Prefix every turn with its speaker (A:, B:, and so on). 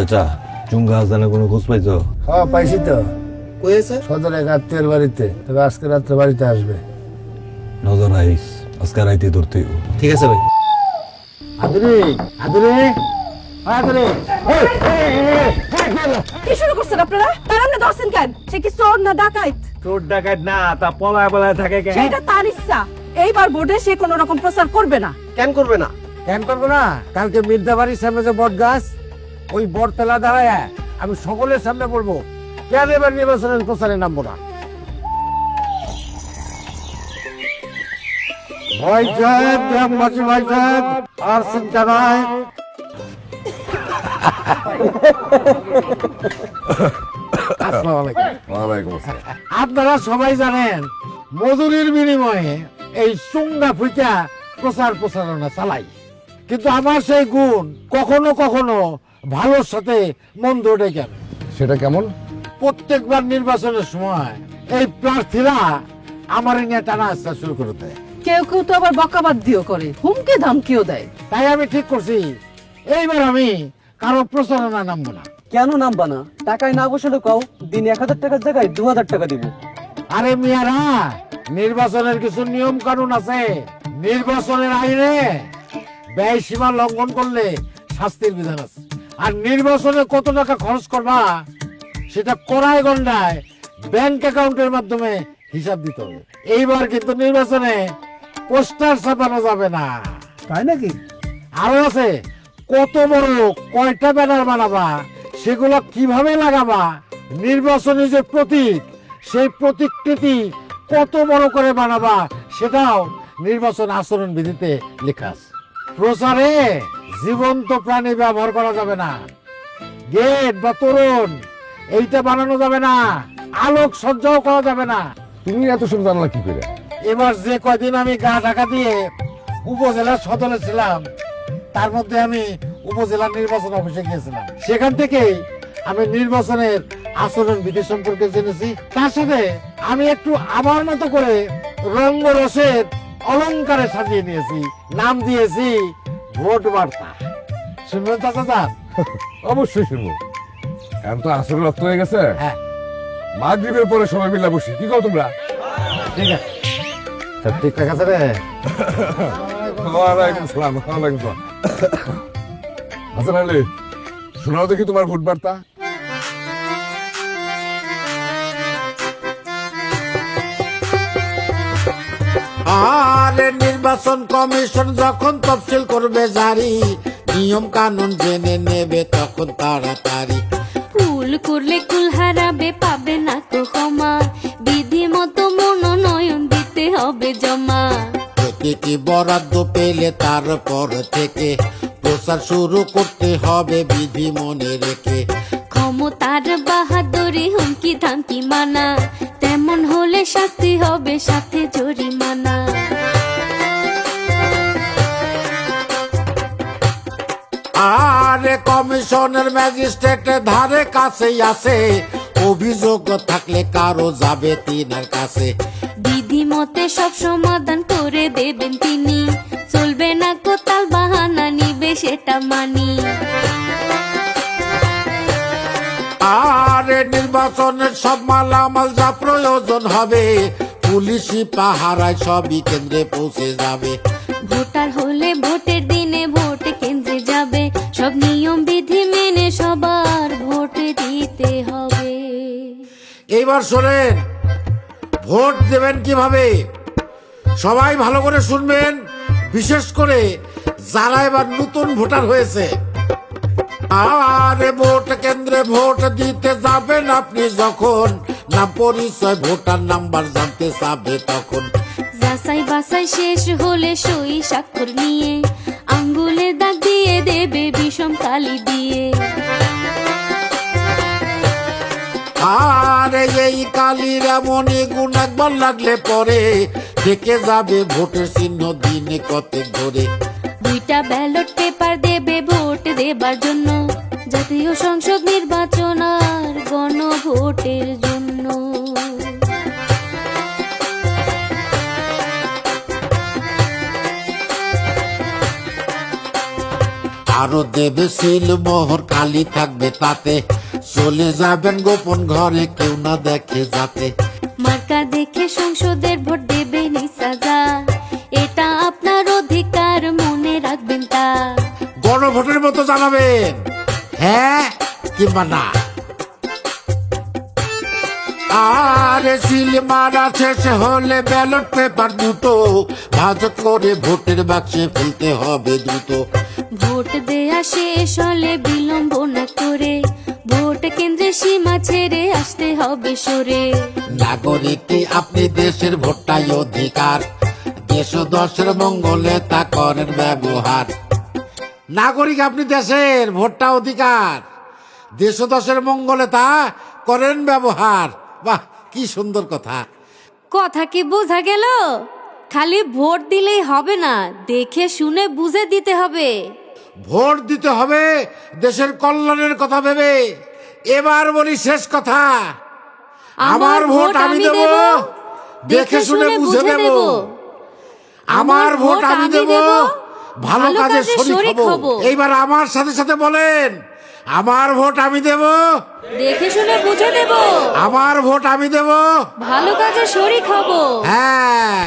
A: চাচা চুঙ্গা হাসানের কোনো খোঁজ পাইছো?
B: হ্যাঁ পাইছি তো,
C: কয়েছে
B: সদর এক আত্মীয়ের বাড়িতে, তবে আজকে রাত্রে বাড়িতে আসবে।
A: নজর আইস, আজকে রাইতে ধরতে হইব।
C: ঠিক আছে ভাই।
B: আদরে আদরে আদরে
D: কি শুরু করছেন আপনারা? তার আপনি ধরছেন কেন? সে কি চোর না ডাকাইত?
E: চোর ডাকাত না, তা পলায় পলায় থাকে কেন?
D: সেটা তার ইচ্ছা। এইবার ভোটে সে কোনো রকম প্রচার করবে না।
C: কেন করবে না?
B: কেন করবো না? কালকে মির্জা বাড়ির সামনে যে বট গাছ, ওই বট তেলা দাঁড়ায় আমি সকলের সামনে বলবো কেন এবার নির্বাচনের প্রচারে নামবো না। ভাই সাহেব, গ্রামবাসী ভাই সাহেব, আর চিন্তা নাই। আপনারা সবাই জানেন মজুরির বিনিময়ে এই চুঙ্গা ফুইটা প্রচার প্রচারণা চালাই, কিন্তু আমার সেই গুণ কখনো কখনো ভালোর সাথে মন্দ ডেকে আনে।
F: সেটা কেমন?
B: প্রত্যেকবার নির্বাচনের সময় এই প্রার্থীরা আমার নিয়ে টানা আসতে শুরু করে দেয়।
D: কেউ কেউ তো আবার বকাবাদ দিও করে, হুমকি ধামকিও দেয়।
B: তাই আমি ঠিক করছি এইবার আমি কারো প্রচারণা নামবো না।
C: কেন নামবা না? টাকায় না বসে কও, দিন 1000 টাকার জায়গায় 2000 টাকা দিব।
B: আরে মিয়ারা, নির্বাচনের কিছু নিয়ম কানুন আছে। নির্বাচনের আইনে ব্যয় সীমা লঙ্ঘন করলে শাস্তির বিধান আছে। আর নির্বাচনে কত টাকা খরচ করবা সেটা কড়াই গন্ডায় ব্যাংক অ্যাকাউন্টের মাধ্যমে হিসাব দিতে হবে। এইবার কিন্তু নির্বাচনে পোস্টার ছাপানো যাবে না।
C: তাই নাকি?
B: আরো আছে, কত বড় কয়টা ব্যানার বানাবা, সেগুলো কিভাবে লাগাবা, নির্বাচনী যে প্রতীক, সেই প্রতীকটি কত বড় করে বানাবা, সেটাও নির্বাচন আচরণ বিধিতে লেখা আছে। প্রচারে জীবন্ত প্রাণী ব্যবহার করা যাবে না, গেট বা তোরণ এইটা বানানো যাবে না, আলোক সজ্জাও করা যাবে না।
F: তুমি এত সব জানলা কি করে?
B: এবার যে কয়দিন আমি গা ঢাকা দিয়ে উপজেলার সদরে ছিলাম, তার মধ্যে আমি উপজেলা নির্বাচন অফিসে গিয়েছিলাম। সেখান থেকেই আমি নির্বাচনের আচরণ বিধি সম্পর্কে জেনেছি। তার সাথে আমি একটু আমার মতো করে রঙ্গরসের অলংকারে সাজিয়ে নিয়েছি, নাম দিয়েছি ভোট বার্তা। শুনবেন চাচা?
F: অবশ্যই শুনবো। এখন তো আসল রক্ত হয়ে গেছে।
B: হ্যাঁ
F: মাগরিবের পরে সবাই মিলে বসি, কি কও তোমরা?
B: ঠিক আছে, সব ঠিকঠাক আছে রে?
F: ওয়ালাইকুম সালাম। ওয়ালাইকুম সালাম। হাসান আলী, শোনাও দেখি তোমার ভোট বার্তা।
B: আর নির্বাচন কমিশন যখন তফসিল করবে জারি, নিয়ম কানুন জেনে নেবে তখন তাড়াতাড়ি।
G: ভুল করলে কুল হারাবে, পাবে না তো ক্ষমা, বিধি মতো মনোনয়ন দিতে হবে জমা।
B: প্রতিটি বরাদ্দ পেলে তারপর থেকে প্রচার শুরু করতে হবে বিধি মনে রেখে।
G: ক্ষমতার বাহাদুরি হুমকি ধামকি মানা, তেমন হলে শাস্তি হবে সাথে জরিমানা।
B: আর কমিশনের ম্যাজিস্ট্রেট ধারে কাছেই আছে, অভিযোগ থাকলে কারো যাবে তিনার কাছে।
G: বিধি মতে সব সমাধান করে দেবেন তিনি, চলবে না কোতাল বাহানা, নিবে সেটা মানি।
B: আর নির্বাচনের সব মালামাল যা প্রয়োজন হবে, পুলিশি পাহারায় সবই কেন্দ্রে পৌঁছে যাবে।
G: ভোটার হলে ভোটের দিনে ভোট কেন্দ্রে যাবে, সব নিয়ম বিধি মেনে সবার ভোট দিতে হবে।
B: এইবার শোনেন, ভোট দেবেন কিভাবে সবাই ভালো করে শুনবেন, বিশেষ করে যারা এবার নতুন ভোটার হয়েছে। আরে ভোট কেন্দ্রে ভোট দিতে যাবেন আপনি যখন, নাম পরিচয় ভোটার নাম্বার জানতে চাবে তখন।
G: যাচাই বাছাই শেষ হলে সই স্বাক্ষর নিয়ে, আঙ্গুলে দাগ দিয়ে দেবে বিষম কালি দিয়ে।
B: আরে এই কালির এমনই গুণ একবার লাগলে পরে থেকে যাবে ভোটের চিহ্ন দিনে কতেক ধরে।
G: 2টা ব্যালট পেপার দেবে ভোট দেবার জন্য, জাতীয় সংসদ নির্বাচন আর গণভোটের জন্য।
B: আরো দেবে সিল মোহর কালি থাকবে তাতে চলে যাবেন গোপন ঘরে কেউ না দেখে যাতে
G: মার্কা দেখে সংসদের ভোট দেবেন সাজা এটা আপনার অধিকার মনে রাখবেন তা
B: গণভোটের মতো জানাবেন হ্যাঁ কিংবা না আরে সিল মারা শেষ হলে ব্যালট পেপার দুটো ভাঁজ করে ভোটের বাক্সে ফেলতে হবে দ্রুত
G: ভোট দেয়া শেষ হলে বিলম্ব না করে ভোট কেন্দ্রে সীমা ছেড়ে আসতে হবে সরে
B: নাগরিক আপনি দেশের ভোটটাই অধিকার দেশ ও দশের মঙ্গলে তা করেন ব্যবহার নাগরিক আপনি দেশের ভোটটা অধিকার দেশ ও দশের মঙ্গলে তা করেন ব্যবহার বাহ কি সুন্দর কথা
G: কথা কি বোঝা গেল খালি ভোট দিলেই হবে না দেখে শুনে বুঝে দিতে হবে
B: ভোট দিতে হবে দেশের কল্যাণের কথা ভেবে এবার বলি শেষ কথা আমার ভোট আমি দেব দেখে শুনে বুঝে দেব আমার ভোট আমি দেব ভালো কাজে শরীক হব এইবার আমার সাথে সাথে বলেন আমার ভোট আমি দেব
G: দেখে শুনে বুঝে দেব
B: আমার ভোট আমি দেব
G: ভালো কাজে শরীক হব
B: হ্যাঁ